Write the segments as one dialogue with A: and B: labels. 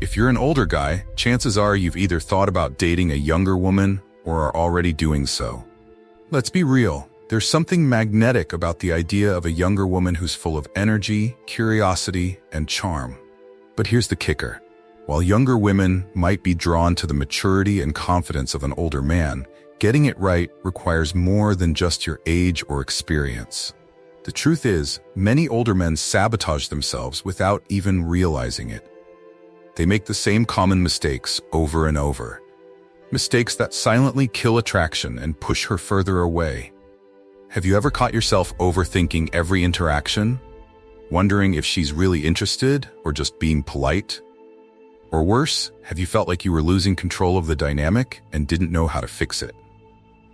A: If you're an older guy, chances are you've either thought about dating a younger woman or are already doing so. Let's be real, there's something magnetic about the idea of a younger woman who's full of energy, curiosity, and charm. But here's the kicker. While younger women might be drawn to the maturity and confidence of an older man, getting it right requires more than just your age or experience. The truth is, many older men sabotage themselves without even realizing it. They make the same common mistakes over and over. Mistakes that silently kill attraction and push her further away. Have you ever caught yourself overthinking every interaction? Wondering if she's really interested or just being polite? Or worse, have you felt like you were losing control of the dynamic and didn't know how to fix it?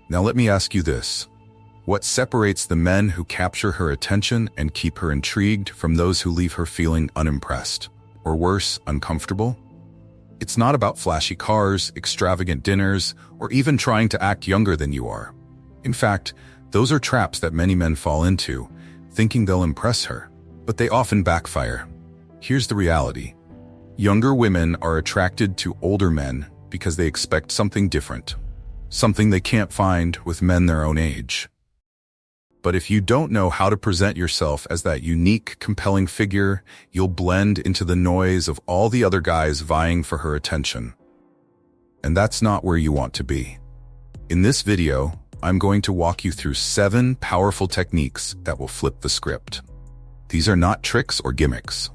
A: Now let me ask you this. What separates the men who capture her attention and keep her intrigued from those who leave her feeling unimpressed, or worse, uncomfortable? It's not about flashy cars, extravagant dinners, or even trying to act younger than you are. In fact, those are traps that many men fall into, thinking they'll impress her, but they often backfire. Here's the reality. Younger women are attracted to older men because they expect something different, something they can't find with men their own age. But if you don't know how to present yourself as that unique, compelling figure, you'll blend into the noise of all the other guys vying for her attention. And that's not where you want to be. In this video, I'm going to walk you through 7 powerful techniques that will flip the script. These are not tricks or gimmicks.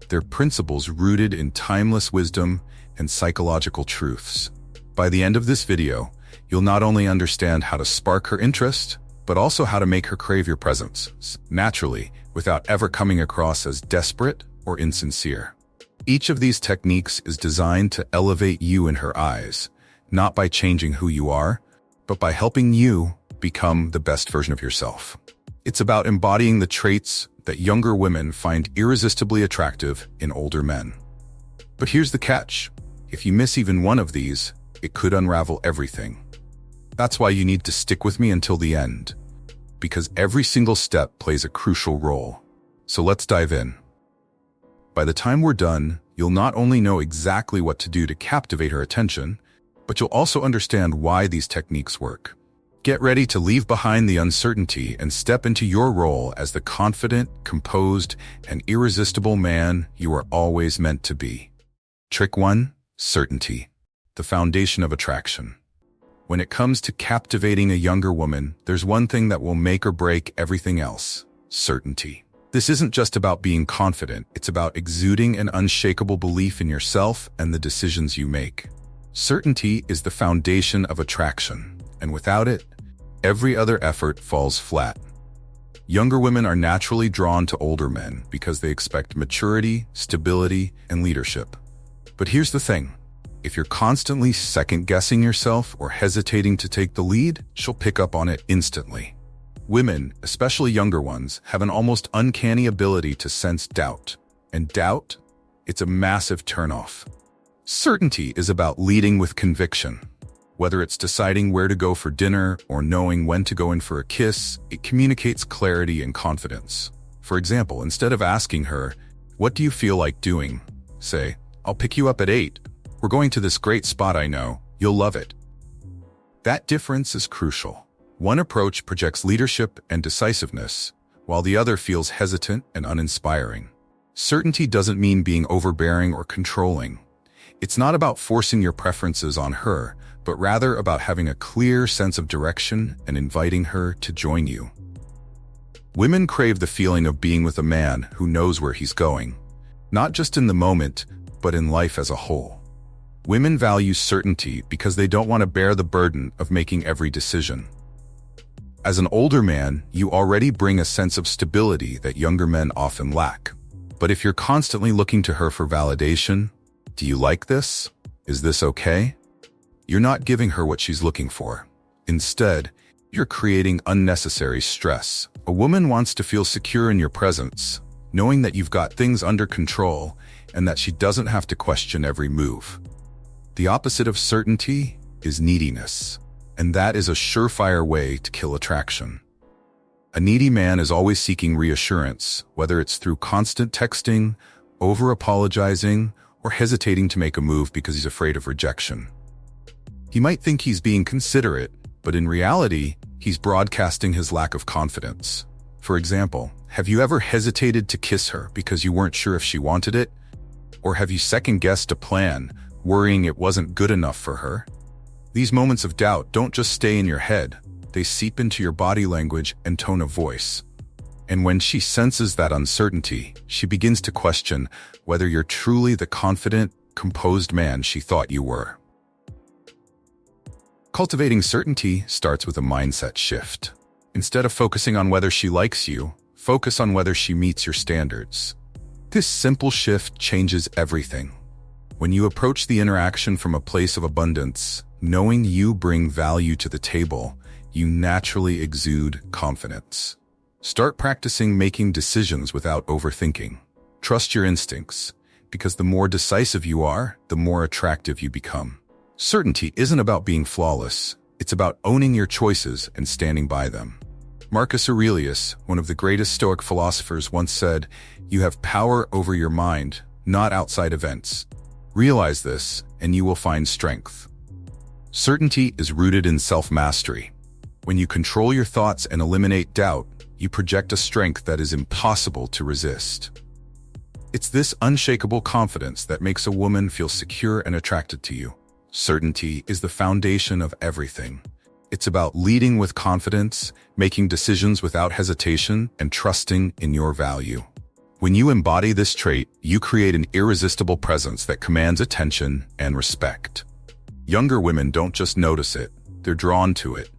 A: They're principles rooted in timeless wisdom and psychological truths. By the end of this video, you'll not only understand how to spark her interest, but also how to make her crave your presence, naturally, without ever coming across as desperate or insincere. Each of these techniques is designed to elevate you in her eyes, not by changing who you are, but by helping you become the best version of yourself. It's about embodying the traits that younger women find irresistibly attractive in older men. But here's the catch. If you miss even one of these, it could unravel everything. That's why you need to stick with me until the end, because every single step plays a crucial role. So let's dive in. By the time we're done, you'll not only know exactly what to do to captivate her attention, but you'll also understand why these techniques work. Get ready to leave behind the uncertainty and step into your role as the confident, composed, and irresistible man you are always meant to be. Trick 1: certainty, the foundation of attraction. When it comes to captivating a younger woman, there's one thing that will make or break everything else: certainty. This isn't just about being confident, it's about exuding an unshakable belief in yourself and the decisions you make. Certainty is the foundation of attraction, and without it, every other effort falls flat. Younger women are naturally drawn to older men because they expect maturity, stability, and leadership. But here's the thing. If you're constantly second-guessing yourself or hesitating to take the lead, she'll pick up on it instantly. Women, especially younger ones, have an almost uncanny ability to sense doubt. And doubt? It's a massive turnoff. Certainty is about leading with conviction. Whether it's deciding where to go for dinner or knowing when to go in for a kiss, it communicates clarity and confidence. For example, instead of asking her, "What do you feel like doing?" say, "I'll pick you up at 8. We're going to this great spot I know. You'll love it." That difference is crucial. One approach projects leadership and decisiveness, while the other feels hesitant and uninspiring. Certainty doesn't mean being overbearing or controlling. It's not about forcing your preferences on her, but rather about having a clear sense of direction and inviting her to join you. Women crave the feeling of being with a man who knows where he's going, not just in the moment, but in life as a whole. Women value certainty because they don't want to bear the burden of making every decision. As an older man, you already bring a sense of stability that younger men often lack. But if you're constantly looking to her for validation, "Do you like this? Is this okay?" you're not giving her what she's looking for. Instead, you're creating unnecessary stress. A woman wants to feel secure in your presence, knowing that you've got things under control and that she doesn't have to question every move. The opposite of certainty is neediness, and that is a surefire way to kill attraction. A needy man is always seeking reassurance, whether it's through constant texting, over-apologizing, or hesitating to make a move because he's afraid of rejection. He might think he's being considerate, but in reality, he's broadcasting his lack of confidence. For example, have you ever hesitated to kiss her because you weren't sure if she wanted it? Or have you second-guessed a plan, worrying it wasn't good enough for her? These moments of doubt don't just stay in your head, they seep into your body language and tone of voice. And when she senses that uncertainty, she begins to question whether you're truly the confident, composed man she thought you were. Cultivating certainty starts with a mindset shift. Instead of focusing on whether she likes you, focus on whether she meets your standards. This simple shift changes everything. When you approach the interaction from a place of abundance, knowing you bring value to the table, you naturally exude confidence. Start practicing making decisions without overthinking. Trust your instincts, because the more decisive you are, the more attractive you become. Certainty isn't about being flawless, it's about owning your choices and standing by them. Marcus Aurelius, one of the greatest Stoic philosophers, once said, "You have power over your mind, not outside events. Realize this, and you will find strength." Certainty is rooted in self-mastery. When you control your thoughts and eliminate doubt, you project a strength that is impossible to resist. It's this unshakable confidence that makes a woman feel secure and attracted to you. Certainty is the foundation of everything. It's about leading with confidence, making decisions without hesitation, and trusting in your value. When you embody this trait, you create an irresistible presence that commands attention and respect. Younger women don't just notice it, they're drawn to it.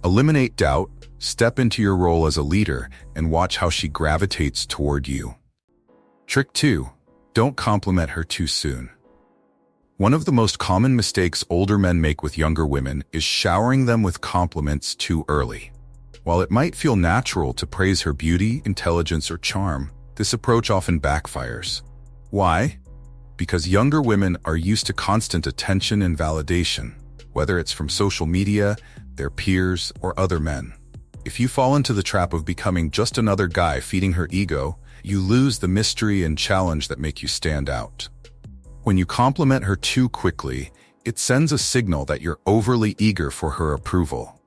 A: Eliminate doubt, step into your role as a leader, and watch how she gravitates toward you. Trick 2. Don't compliment her too soon. One of the most common mistakes older men make with younger women is showering them with compliments too early. While it might feel natural to praise her beauty, intelligence, or charm, this approach often backfires. Why? Because younger women are used to constant attention and validation, whether it's from social media, their peers, or other men. If you fall into the trap of becoming just another guy feeding her ego, you lose the mystery and challenge that make you stand out. When you compliment her too quickly, it sends a signal that you're overly eager for her approval.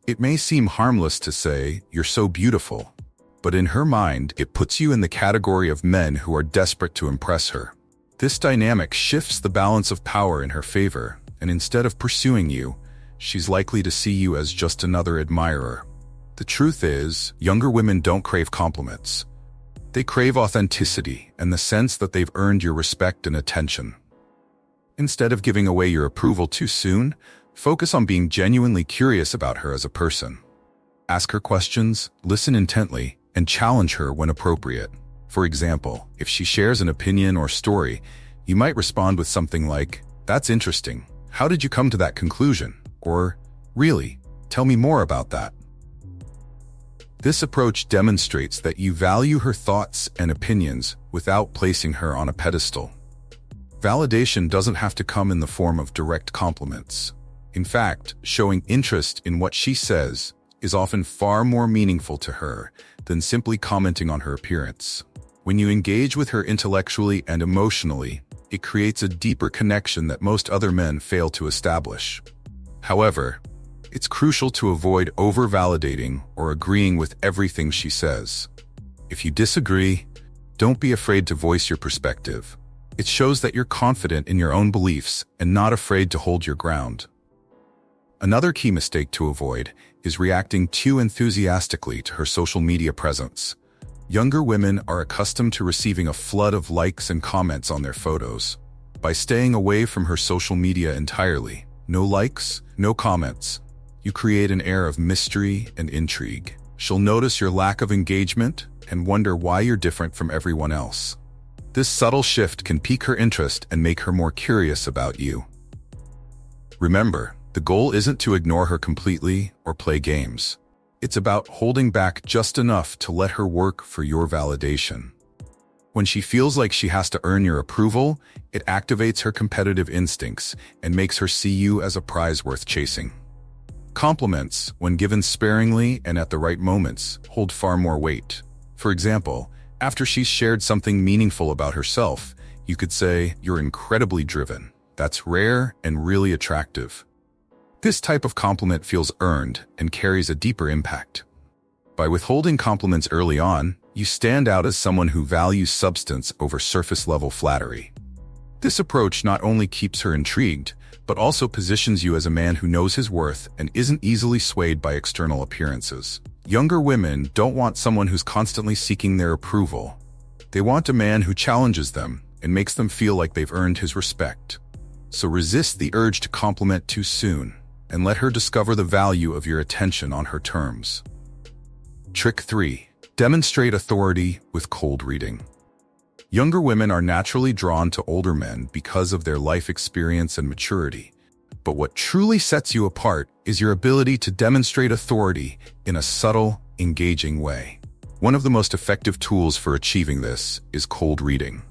A: It may seem harmless to say, "You're so beautiful," but in her mind, it puts you in the category of men who are desperate to impress her. This dynamic shifts the balance of power in her favor, and instead of pursuing you, she's likely to see you as just another admirer. The truth is, younger women don't crave compliments. They crave authenticity and the sense that they've earned your respect and attention. Instead of giving away your approval too soon, focus on being genuinely curious about her as a person. Ask her questions, listen intently, and challenge her when appropriate. For example, if she shares an opinion or story, you might respond with something like, "That's interesting. How did you come to that conclusion?" Or, "Really? Tell me more about that." This approach demonstrates that you value her thoughts and opinions without placing her on a pedestal. Validation doesn't have to come in the form of direct compliments. In fact, showing interest in what she says is often far more meaningful to her than simply commenting on her appearance. When you engage with her intellectually and emotionally, it creates a deeper connection that most other men fail to establish. However, it's crucial to avoid over-validating or agreeing with everything she says. If you disagree, don't be afraid to voice your perspective. It shows that you're confident in your own beliefs and not afraid to hold your ground. Another key mistake to avoid is reacting too enthusiastically to her social media presence. Younger women are accustomed to receiving a flood of likes and comments on their photos. By staying away from her social media entirely, no likes, no comments, you create an air of mystery and intrigue. She'll notice your lack of engagement and wonder why you're different from everyone else. This subtle shift can pique her interest and make her more curious about you. Remember, the goal isn't to ignore her completely or play games. It's about holding back just enough to let her work for your validation. When she feels like she has to earn your approval, it activates her competitive instincts and makes her see you as a prize worth chasing. Compliments, when given sparingly and at the right moments, hold far more weight. For example, after she's shared something meaningful about herself, You could say, "You're incredibly driven. That's rare and really attractive." This type of compliment feels earned and carries a deeper impact. By withholding compliments early on, you stand out as someone who values substance over surface-level flattery. This approach not only keeps her intrigued, but also positions you as a man who knows his worth and isn't easily swayed by external appearances. Younger women don't want someone who's constantly seeking their approval. They want a man who challenges them and makes them feel like they've earned his respect. So resist the urge to compliment too soon, and let her discover the value of your attention on her terms. Trick 3. Demonstrate authority with cold reading. Younger women are naturally drawn to older men because of their life experience and maturity. But what truly sets you apart is your ability to demonstrate authority in a subtle, engaging way. One of the most effective tools for achieving this is cold reading.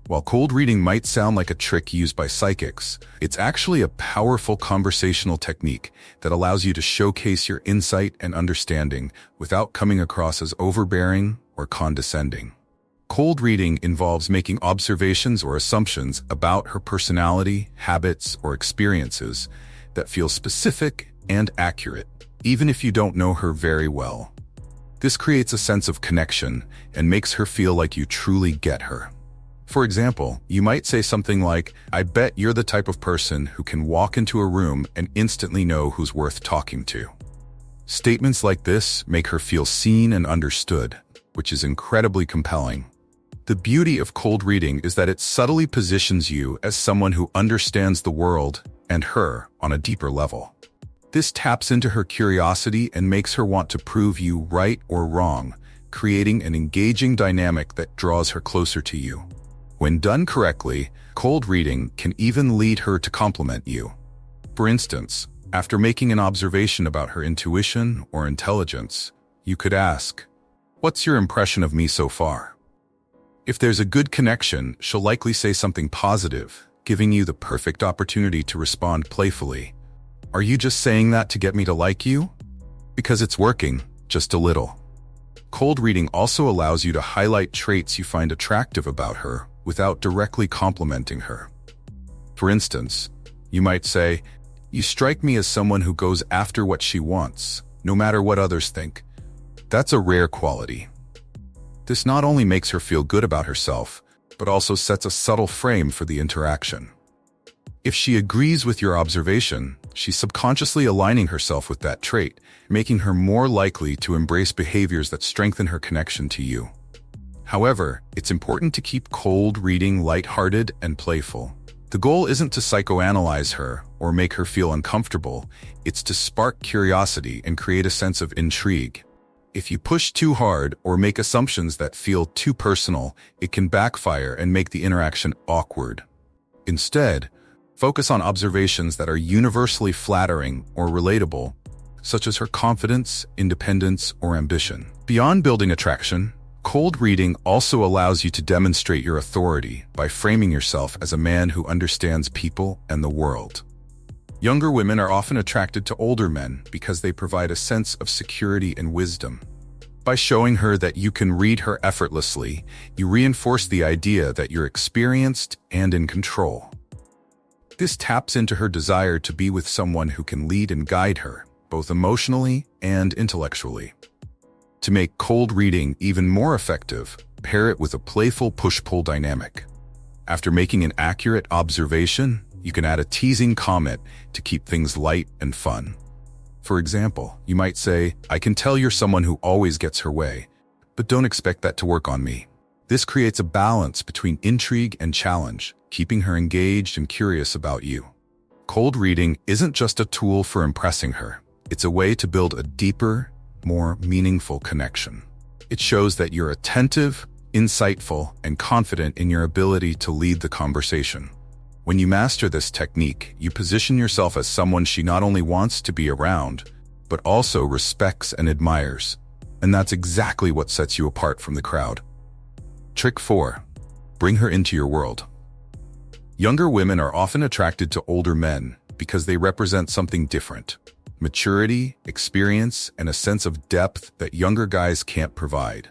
A: While cold reading might sound like a trick used by psychics, it's actually a powerful conversational technique that allows you to showcase your insight and understanding without coming across as overbearing or condescending. Cold reading involves making observations or assumptions about her personality, habits, or experiences that feel specific and accurate, even if you don't know her very well. This creates a sense of connection and makes her feel like you truly get her. For example, you might say something like, "I bet you're the type of person who can walk into a room and instantly know who's worth talking to." Statements like this make her feel seen and understood, which is incredibly compelling. The beauty of cold reading is that it subtly positions you as someone who understands the world and her on a deeper level. This taps into her curiosity and makes her want to prove you right or wrong, creating an engaging dynamic that draws her closer to you. When done correctly, cold reading can even lead her to compliment you. For instance, after making an observation about her intuition or intelligence, you could ask, "What's your impression of me so far?" If there's a good connection, she'll likely say something positive, giving you the perfect opportunity to respond playfully. "Are you just saying that to get me to like you?" Because it's working, just a little. Cold reading also allows you to highlight traits you find attractive about her without directly complimenting her. For instance, you might say, "You strike me as someone who goes after what she wants, no matter what others think." That's a rare quality. This not only makes her feel good about herself, but also sets a subtle frame for the interaction. If she agrees with your observation, she's subconsciously aligning herself with that trait, making her more likely to embrace behaviors that strengthen her connection to you. However, it's important to keep cold reading lighthearted and playful. The goal isn't to psychoanalyze her or make her feel uncomfortable, it's to spark curiosity and create a sense of intrigue. If you push too hard or make assumptions that feel too personal, it can backfire and make the interaction awkward. Instead, focus on observations that are universally flattering or relatable, such as her confidence, independence, or ambition. Beyond building attraction, cold reading also allows you to demonstrate your authority by framing yourself as a man who understands people and the world. Younger women are often attracted to older men because they provide a sense of security and wisdom. By showing her that you can read her effortlessly, you reinforce the idea that you're experienced and in control. This taps into her desire to be with someone who can lead and guide her, both emotionally and intellectually. To make cold reading even more effective, pair it with a playful push-pull dynamic. After making an accurate observation, you can add a teasing comment to keep things light and fun. For example, you might say, "I can tell you're someone who always gets her way, but don't expect that to work on me." This creates a balance between intrigue and challenge, keeping her engaged and curious about you. Cold reading isn't just a tool for impressing her. It's a way to build a deeper, more meaningful connection. It shows that you're attentive, insightful, and confident in your ability to lead the conversation. When you master this technique, you position yourself as someone she not only wants to be around, but also respects and admires. And that's exactly what sets you apart from the crowd. Trick 4. Bring her into your world. Younger women are often attracted to older men because they represent something different: maturity, experience, and a sense of depth that younger guys can't provide.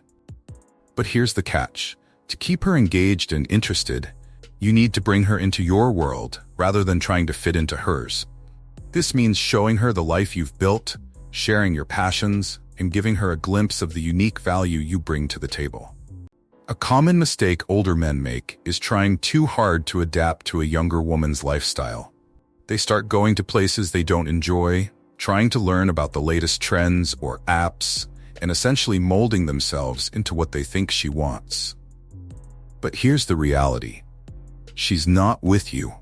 A: But here's the catch. To keep her engaged and interested, You need to bring her into your world rather than trying to fit into hers. This means showing her the life you've built, sharing your passions, and giving her a glimpse of the unique value you bring to the table. A common mistake older men make is trying too hard to adapt to a younger woman's lifestyle. They start going to places they don't enjoy, trying to learn about the latest trends or apps, and essentially molding themselves into what they think she wants. But here's the reality. She's not with you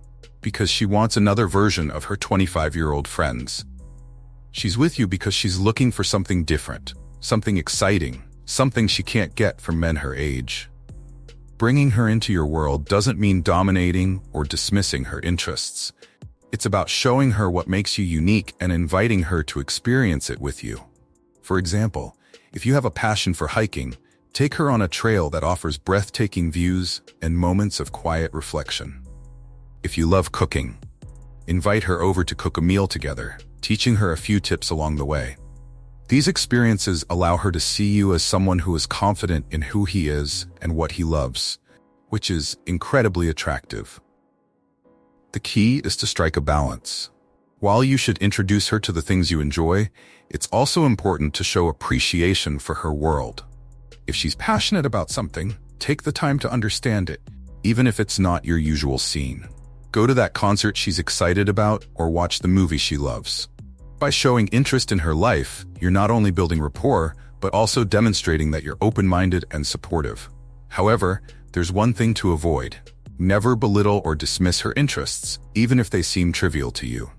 A: because she wants another version of her 25-year-old friends. She's with you because she's looking for something different, something exciting, something she can't get from men her age. Bringing her into your world doesn't mean dominating or dismissing her interests. It's about showing her what makes you unique and inviting her to experience it with you. For example, if you have a passion for hiking, take her on a trail that offers breathtaking views and moments of quiet reflection. If you love cooking, invite her over to cook a meal together, teaching her a few tips along the way. These experiences allow her to see you as someone who is confident in who he is and what he loves, which is incredibly attractive. The key is to strike a balance. While you should introduce her to the things you enjoy, it's also important to show appreciation for her world. If she's passionate about something, take the time to understand it, even if it's not your usual scene. Go to that concert she's excited about or watch the movie she loves. By showing interest in her life, you're not only building rapport, but also demonstrating that you're open-minded and supportive. However, there's one thing to avoid. Never belittle or dismiss her interests, even if they seem trivial to you.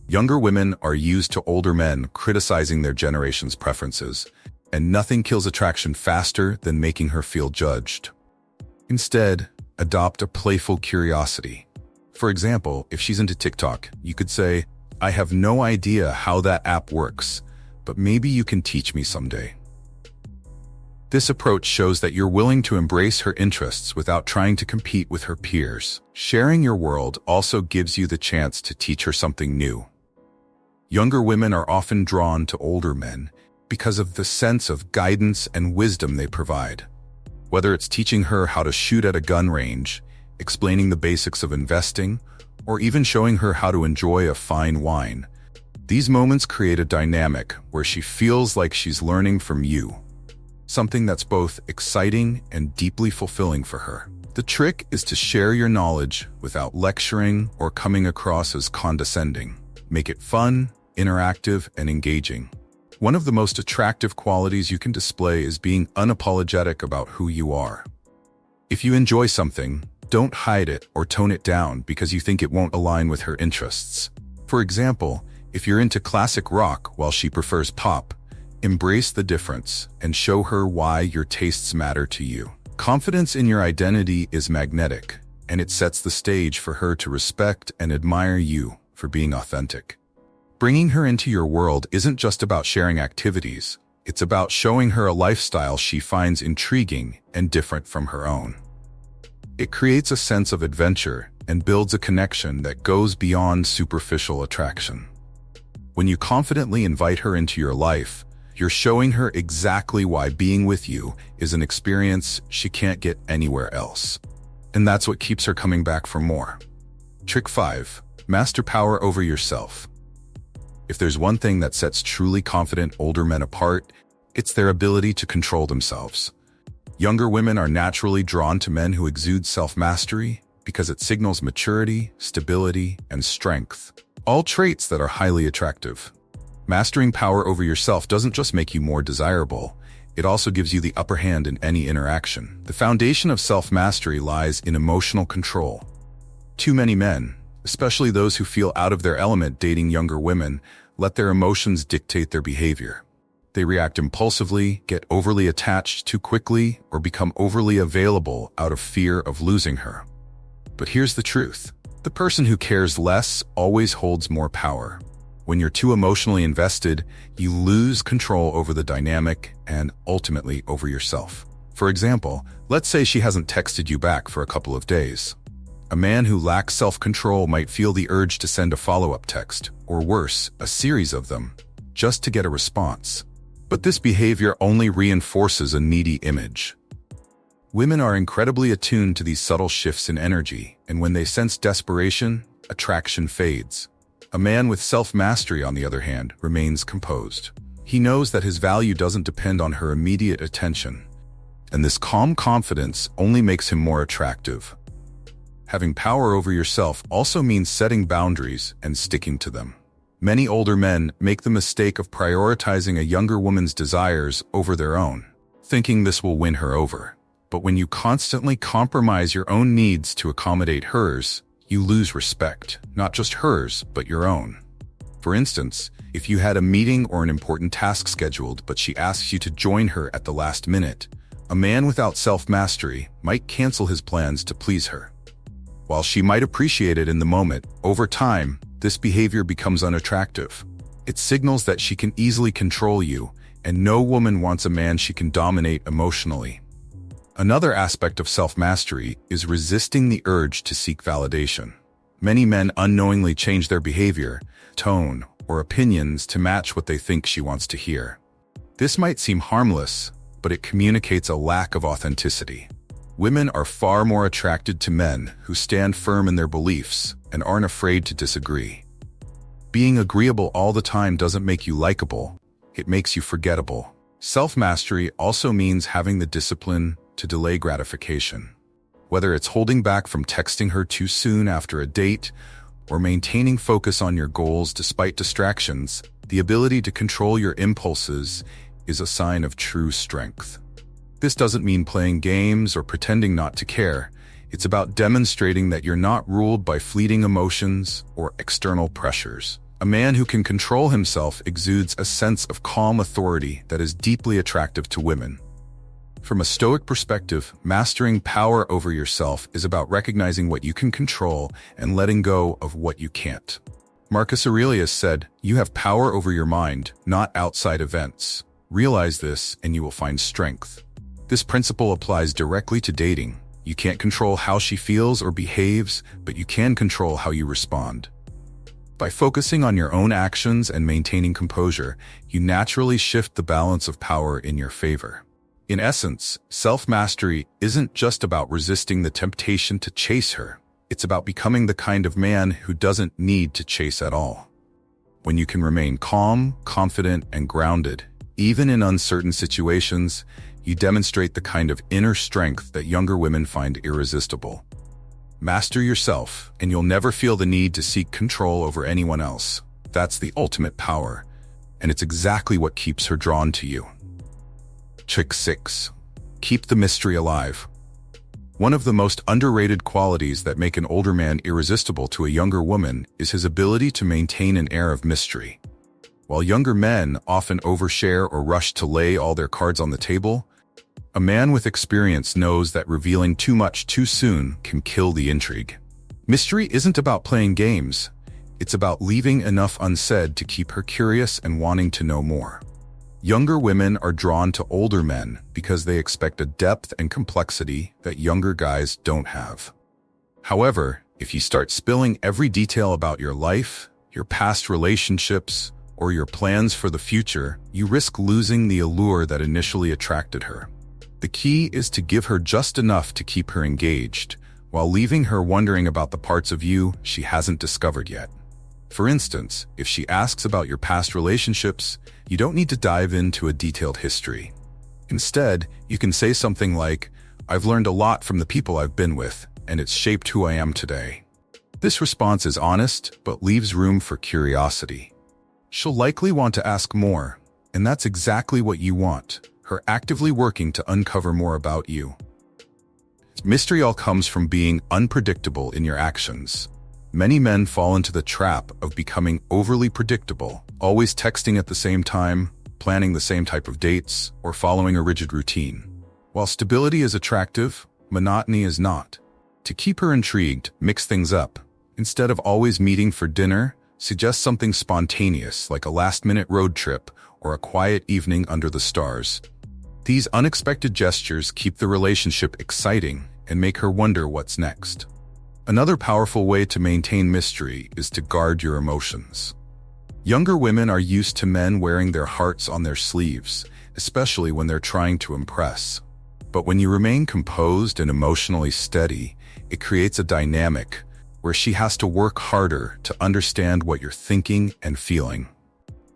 A: Younger women are used to older men criticizing their generation's preferences, and nothing kills attraction faster than making her feel judged. Instead, adopt a playful curiosity. For example, if she's into TikTok, you could say, "I have no idea how that app works, but maybe you can teach me someday." This approach shows that you're willing to embrace her interests without trying to compete with her peers. Sharing your world also gives you the chance to teach her something new. Younger women are often drawn to older men because of the sense of guidance and wisdom they provide. Whether it's teaching her how to shoot at a gun range, explaining the basics of investing, or even showing her how to enjoy a fine wine, these moments create a dynamic where she feels like she's learning from you, something that's both exciting and deeply fulfilling for her. The trick is to share your knowledge without lecturing or coming across as condescending. Make it fun, interactive, and engaging. One of the most attractive qualities you can display is being unapologetic about who you are. If you enjoy something, don't hide it or tone it down because you think it won't align with her interests. For example, if you're into classic rock while she prefers pop, embrace the difference and show her why your tastes matter to you. Confidence in your identity is magnetic, and it sets the stage for her to respect and admire you for being authentic. Bringing her into your world isn't just about sharing activities, it's about showing her a lifestyle she finds intriguing and different from her own. It creates a sense of adventure and builds a connection that goes beyond superficial attraction. When you confidently invite her into your life, you're showing her exactly why being with you is an experience she can't get anywhere else. And that's what keeps her coming back for more. Trick 5. Master power over yourself. If there's one thing that sets truly confident older men apart, it's their ability to control themselves. Younger women are naturally drawn to men who exude self-mastery because it signals maturity, stability, and strength, all traits that are highly attractive. Mastering power over yourself doesn't just make you more desirable, it also gives you the upper hand in any interaction. The foundation of self-mastery lies in emotional control. Too many men, especially those who feel out of their element dating younger women, let their emotions dictate their behavior. They react impulsively, get overly attached too quickly, or become overly available out of fear of losing her. But here's the truth. The person who cares less always holds more power. When you're too emotionally invested, you lose control over the dynamic and ultimately over yourself. For example, let's say she hasn't texted you back for a couple of days. A man who lacks self-control might feel the urge to send a follow-up text, or worse, a series of them, just to get a response. But this behavior only reinforces a needy image. Women are incredibly attuned to these subtle shifts in energy, and when they sense desperation, attraction fades. A man with self-mastery, on the other hand, remains composed. He knows that his value doesn't depend on her immediate attention, and this calm confidence only makes him more attractive. Having power over yourself also means setting boundaries and sticking to them. Many older men make the mistake of prioritizing a younger woman's desires over their own, thinking this will win her over. But when you constantly compromise your own needs to accommodate hers, you lose respect, not just hers, but your own. For instance, if you had a meeting or an important task scheduled, but she asks you to join her at the last minute, a man without self-mastery might cancel his plans to please her. While she might appreciate it in the moment, over time, this behavior becomes unattractive. It signals that she can easily control you, and no woman wants a man she can dominate emotionally. Another aspect of self-mastery is resisting the urge to seek validation. Many men unknowingly change their behavior, tone, or opinions to match what they think she wants to hear. This might seem harmless, but it communicates a lack of authenticity. Women are far more attracted to men who stand firm in their beliefs and aren't afraid to disagree. Being agreeable all the time doesn't make you likable, it makes you forgettable. Self-mastery also means having the discipline to delay gratification. Whether it's holding back from texting her too soon after a date, or maintaining focus on your goals despite distractions, the ability to control your impulses is a sign of true strength. This doesn't mean playing games or pretending not to care. It's about demonstrating that you're not ruled by fleeting emotions or external pressures. A man who can control himself exudes a sense of calm authority that is deeply attractive to women. From a Stoic perspective, mastering power over yourself is about recognizing what you can control and letting go of what you can't. Marcus Aurelius said, "You have power over your mind, not outside events. Realize this and you will find strength." This principle applies directly to dating. You can't control how she feels or behaves, but you can control how you respond. By focusing on your own actions and maintaining composure, you naturally shift the balance of power in your favor. In essence, self-mastery isn't just about resisting the temptation to chase her. It's about becoming the kind of man who doesn't need to chase at all. When you can remain calm, confident, and grounded, even in uncertain situations, you demonstrate the kind of inner strength that younger women find irresistible. Master yourself, and you'll never feel the need to seek control over anyone else. That's the ultimate power, and it's exactly what keeps her drawn to you. Trick 6. Keep the mystery alive. One of the most underrated qualities that make an older man irresistible to a younger woman is his ability to maintain an air of mystery. While younger men often overshare or rush to lay all their cards on the table, a man with experience knows that revealing too much too soon can kill the intrigue. Mystery isn't about playing games. It's about leaving enough unsaid to keep her curious and wanting to know more. Younger women are drawn to older men because they expect a depth and complexity that younger guys don't have. However, if you start spilling every detail about your life, your past relationships, or your plans for the future, you risk losing the allure that initially attracted her. The key is to give her just enough to keep her engaged, while leaving her wondering about the parts of you she hasn't discovered yet. For instance, if she asks about your past relationships, you don't need to dive into a detailed history. Instead, you can say something like, "I've learned a lot from the people I've been with, and it's shaped who I am today." This response is honest, but leaves room for curiosity. She'll likely want to ask more, and that's exactly what you want, her actively working to uncover more about you. Mystery all comes from being unpredictable in your actions. Many men fall into the trap of becoming overly predictable, always texting at the same time, planning the same type of dates, or following a rigid routine. While stability is attractive, monotony is not. To keep her intrigued, mix things up. Instead of always meeting for dinner, suggest something spontaneous like a last-minute road trip or a quiet evening under the stars. These unexpected gestures keep the relationship exciting and make her wonder what's next. Another powerful way to maintain mystery is to guard your emotions. Younger women are used to men wearing their hearts on their sleeves, especially when they're trying to impress. But when you remain composed and emotionally steady, it creates a dynamic where she has to work harder to understand what you're thinking and feeling.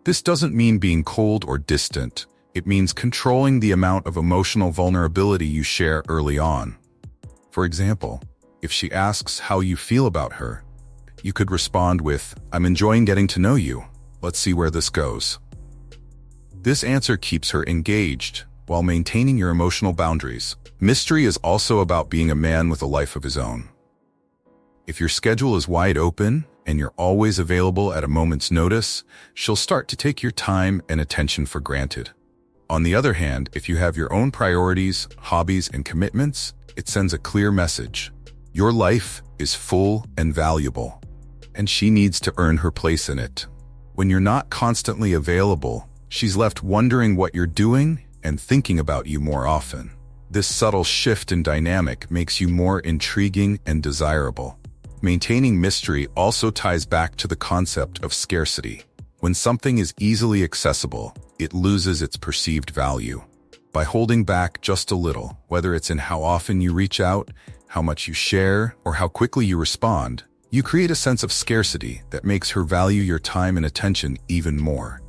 A: This doesn't mean being cold or distant. It means controlling the amount of emotional vulnerability you share early on. For example, if she asks how you feel about her, you could respond with, "I'm enjoying getting to know you. Let's see where this goes." This answer keeps her engaged while maintaining your emotional boundaries. Mystery is also about being a man with a life of his own. If your schedule is wide open and you're always available at a moment's notice, she'll start to take your time and attention for granted. On the other hand, if you have your own priorities, hobbies, and commitments, it sends a clear message. Your life is full and valuable, and she needs to earn her place in it. When you're not constantly available, she's left wondering what you're doing and thinking about you more often. This subtle shift in dynamic makes you more intriguing and desirable. Maintaining mystery also ties back to the concept of scarcity. When something is easily accessible, it loses its perceived value. By holding back just a little, whether it's in how often you reach out, how much you share, or how quickly you respond, you create a sense of scarcity that makes her value your time and attention even more.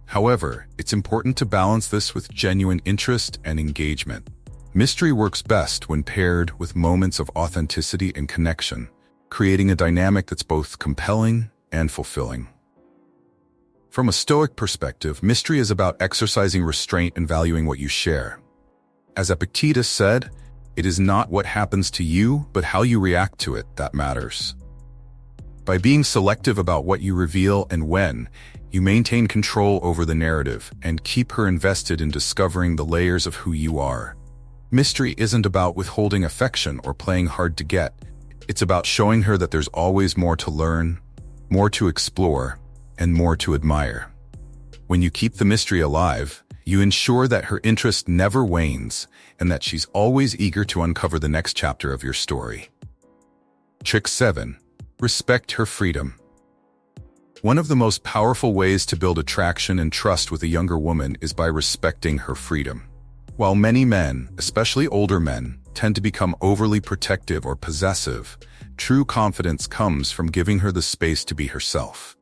A: However, it's important to balance this with genuine interest and engagement. Mystery works best when paired with moments of authenticity and connection, creating a dynamic that's both compelling and fulfilling. From a Stoic perspective, mystery is about exercising restraint and valuing what you share. As Epictetus said, it is not what happens to you, but how you react to it that matters. By being selective about what you reveal and when, you maintain control over the narrative and keep her invested in discovering the layers of who you are. Mystery isn't about withholding affection or playing hard to get. It's about showing her that there's always more to learn, more to explore, and more to admire. When you keep the mystery alive, you ensure that her interest never wanes and that she's always eager to uncover the next chapter of your story. Trick 7. Respect her freedom. One of the most powerful ways to build attraction and trust with a younger woman is by respecting her freedom. While many men, especially older men, tend to become overly protective or possessive, true confidence comes from giving her the space to be herself.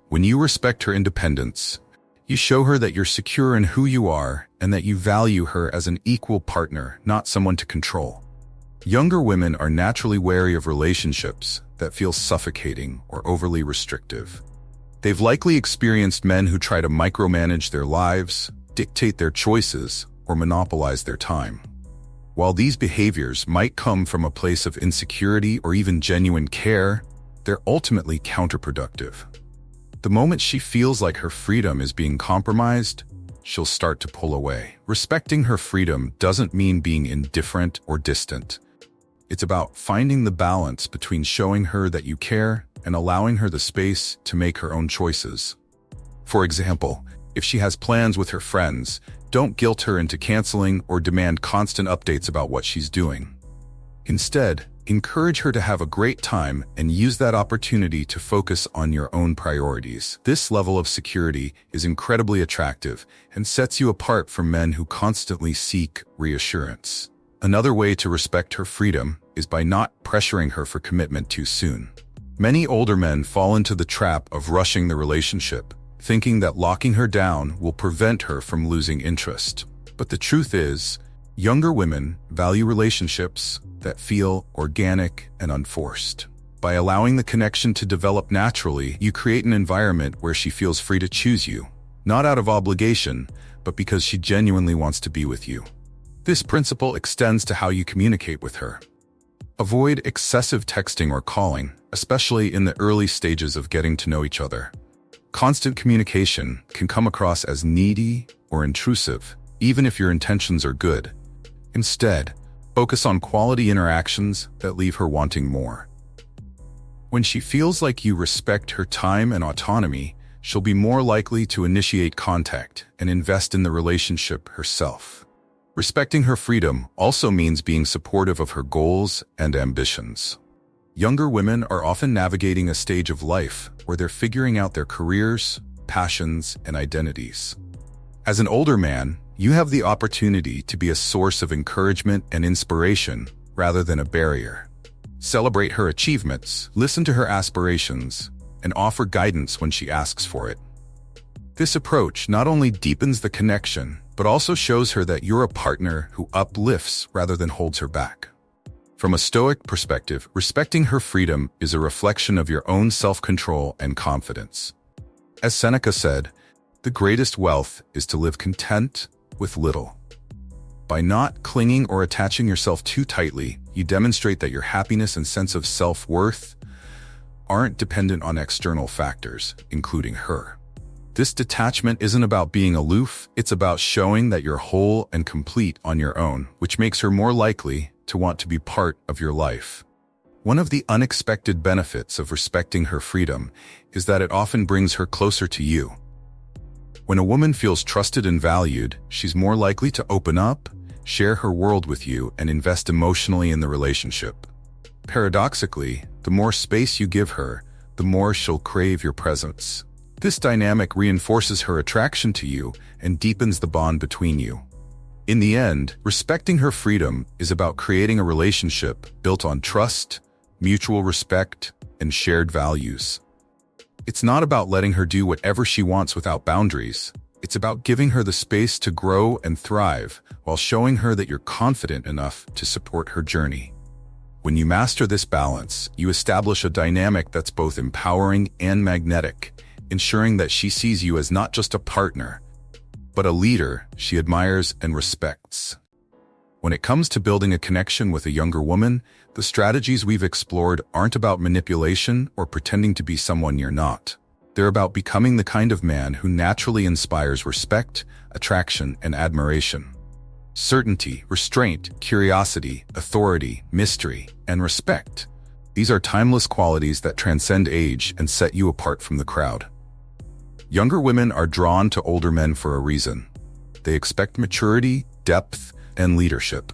A: When you respect her independence, you show her that you're secure in who you are and that you value her as an equal partner, not someone to control. Younger women are naturally wary of relationships that feel suffocating or overly restrictive. They've likely experienced men who try to micromanage their lives, dictate their choices, or monopolize their time. While these behaviors might come from a place of insecurity or even genuine care, they're ultimately counterproductive. The moment she feels like her freedom is being compromised, she'll start to pull away. Respecting her freedom doesn't mean being indifferent or distant. It's about finding the balance between showing her that you care and allowing her the space to make her own choices. For example, if she has plans with her friends, don't guilt her into canceling or demand constant updates about what she's doing. Instead, encourage her to have a great time and use that opportunity to focus on your own priorities. This level of security is incredibly attractive and sets you apart from men who constantly seek reassurance. Another way to respect her freedom is by not pressuring her for commitment too soon. Many older men fall into the trap of rushing the relationship, thinking that locking her down will prevent her from losing interest. But the truth is, younger women value relationships that feel organic and unforced. By allowing the connection to develop naturally, you create an environment where she feels free to choose you, not out of obligation, but because she genuinely wants to be with you. This principle extends to how you communicate with her. Avoid excessive texting or calling, especially in the early stages of getting to know each other. Constant communication can come across as needy or intrusive, even if your intentions are good. Instead, focus on quality interactions that leave her wanting more. When she feels like you respect her time and autonomy, she'll be more likely to initiate contact and invest in the relationship herself. Respecting her freedom also means being supportive of her goals and ambitions. Younger women are often navigating a stage of life where they're figuring out their careers, passions, and identities. As an older man, You have the opportunity to be a source of encouragement and inspiration rather than a barrier. Celebrate her achievements, listen to her aspirations, and offer guidance when she asks for it. This approach not only deepens the connection, but also shows her that you're a partner who uplifts rather than holds her back. From a Stoic perspective, respecting her freedom is a reflection of your own self-control and confidence. As Seneca said, the greatest wealth is to live content with little. By not clinging or attaching yourself too tightly, you demonstrate that your happiness and sense of self-worth aren't dependent on external factors, including her. This detachment isn't about being aloof, it's about showing that you're whole and complete on your own, which makes her more likely to want to be part of your life. One of the unexpected benefits of respecting her freedom is that it often brings her closer to you. When a woman feels trusted and valued, she's more likely to open up, share her world with you, and invest emotionally in the relationship. Paradoxically, the more space you give her, the more she'll crave your presence. This dynamic reinforces her attraction to you and deepens the bond between you. In the end, respecting her freedom is about creating a relationship built on trust, mutual respect, and shared values. It's not about letting her do whatever she wants without boundaries. It's about giving her the space to grow and thrive while showing her that you're confident enough to support her journey. When you master this balance, you establish a dynamic that's both empowering and magnetic, ensuring that she sees you as not just a partner, but a leader she admires and respects. When it comes to building a connection with a younger woman, the strategies we've explored aren't about manipulation or pretending to be someone you're not. They're about becoming the kind of man who naturally inspires respect, attraction, and admiration. Certainty, restraint, curiosity, authority, mystery, and respect. These are timeless qualities that transcend age and set you apart from the crowd. Younger women are drawn to older men for a reason. They expect maturity, depth, and leadership.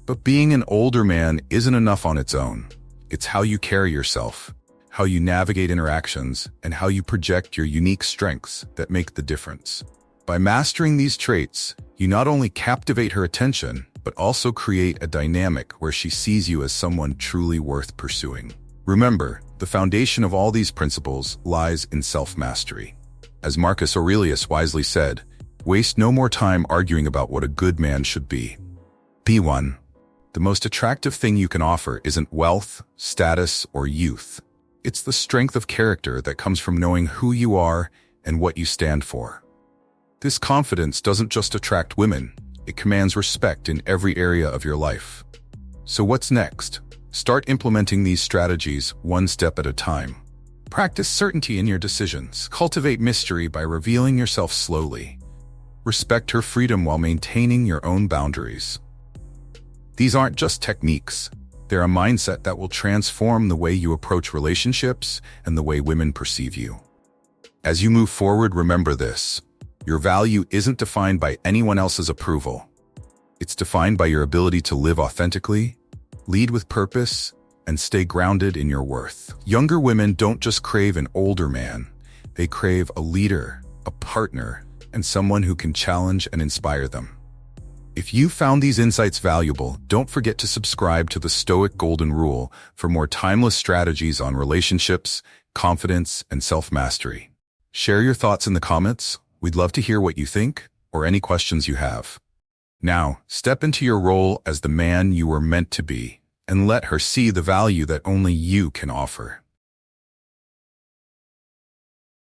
A: But being an older man isn't enough on its own. It's how you carry yourself, how you navigate interactions, and how you project your unique strengths that make the difference. By mastering these traits, you not only captivate her attention, but also create a dynamic where she sees you as someone truly worth pursuing. Remember, the foundation of all these principles lies in self-mastery. As Marcus Aurelius wisely said, waste no more time arguing about what a good man should be. Be one. The most attractive thing you can offer isn't wealth, status, or youth. It's the strength of character that comes from knowing who you are and what you stand for. This confidence doesn't just attract women, it commands respect in every area of your life. So what's next? Start implementing these strategies one step at a time. Practice certainty in your decisions. Cultivate mystery by revealing yourself slowly. Respect her freedom while maintaining your own boundaries. These aren't just techniques. They're a mindset that will transform the way you approach relationships and the way women perceive you. As you move forward, remember this. Your value isn't defined by anyone else's approval. It's defined by your ability to live authentically, lead with purpose, and stay grounded in your worth. Younger women don't just crave an older man. They crave a leader, a partner, and someone who can challenge and inspire them. If you found these insights valuable, don't forget to subscribe to the Stoic Golden Rule for more timeless strategies on relationships, confidence, and self-mastery. Share your thoughts in the comments. We'd love to hear what you think or any questions you have. Now, step into your role as the man you were meant to be and let her see the value that only you can offer.